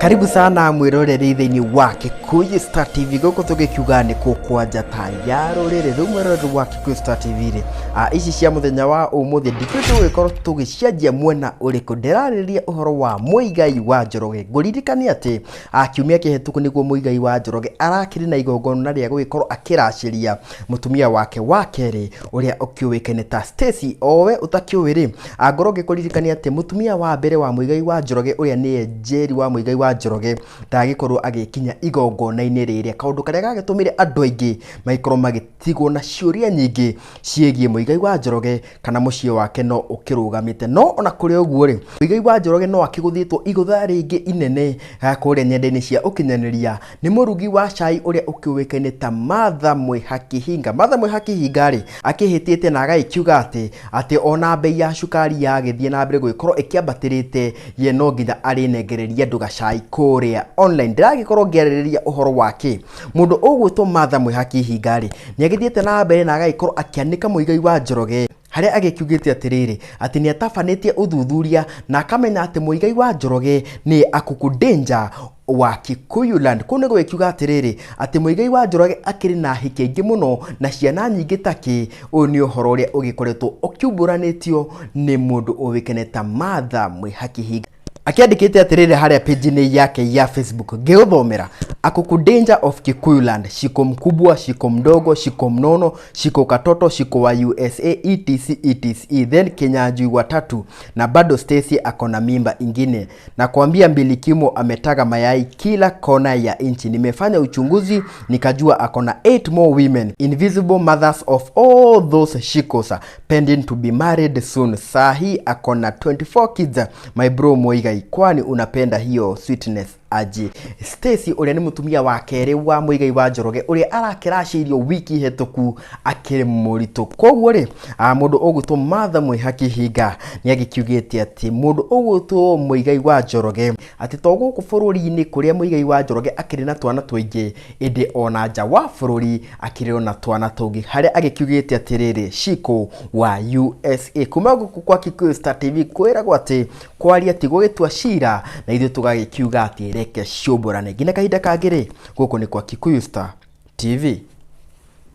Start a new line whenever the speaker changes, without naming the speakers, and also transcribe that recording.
Karibu sana mwiroreri thiini wa Kikuyu Star TV goko tugikiuga ni kukwanja ta ya rorere rumwereri wa Kikuyu Star TV ri ici cia muthenya wa umuthi ndikwitu gwikorwo tugicenjia mwena uriku ndirariria uhoro wa Muigai wa Njoroge nguririkania ati kiumia kihituku niguo Muigai wa Njoroge arakiri na igongona ria gugikorwo akiraciria mutumia wake wa keri uria ukiuwikene ta Stacy owe utakiuwiri ngoro ngikuririkania ati mutumia wa mbere wa Muigai wa Njoroge uria ni Njeri wa Muigai wa Njoroge ndagikorwo agikinya igongona-ini riria kaundu karia gagitumire andu aingi maikorwo magitigwo na ciuria nyingi ciegie Muigai wa Njoroge kana mucie wake no ukirugamite no ona kuri uguo ri Muigai wa Njoroge no akiguthitwo igutha ringi inene kuria nyenda-ini cia ukinyaniria ni murugi wa cai uria ukiuwikaine ta Martha Mwihakihinga ri akihitite na agaikiuga ati ona bei ya cukari yagithie na mbere guikorwo ikiambatirite ye no nginya arinengereria andu gacai kuria online ndiragikorwo ngiaririria uhoro wake mundu ugwitwo Martha Mwihakihinga ri ni agithiete na mbere na agaikorwo akianika Muigai wa Njoroge haria agikiugite atiriri ati ni atafanitie uthuthuria na akamenya ati Muigai wa Njoroge ni akuku danger wa Kikuyuland kune gwikiuga atiriri ati Muigai wa Njoroge akiri na hiki ingi muno na ciana nyingi taki ni uhoro uria ugikoretwo ukiumburanitio ni mundu uwikene ta Martha Mwihakihinga akiandikite atiriri haria page-ini yake ya Facebook ngeuthomera akuku danger of Kikuyuland shiko mkubwa shiko mdogo shiko mnono shiko katoto shiko wa USA etc then Kenyanjui watatu na bado Stacy akona mimba ingine na kuambia Mbilikimo ametaga mayai kila kona ya inchi. Nimefanya uchunguzi nikajua akona 8 more women invisible mothers of all those shikos pending to be married soon. Sahi akona 24 kids my bro Muigai, kwani unapenda hiyo sweetness aji. Stacy uria ni mutumia wa keri wa Muigai wa Njoroge uria arakiracirio wiki hituku akiri muritu koguo ri mundu ugutwo Martha Mwihakihinga ni agikiugite ati mundu ugutwo Muigai wa Njoroge ati to guku bururi-ini kuria Muigai wa Njoroge akiri na twana twingi indi ona nja wa bururi akiri na twana tungi haria agikiugite atiriri shiko wa USA. Kuma guku kwa Kikuyu Star TV kwiragwo ati kwaria ati gugitua cira na ithu tugagikiuga ati reke ciumburane ngina kahinda kangiri guku ni kwa Kikuyu Star TV.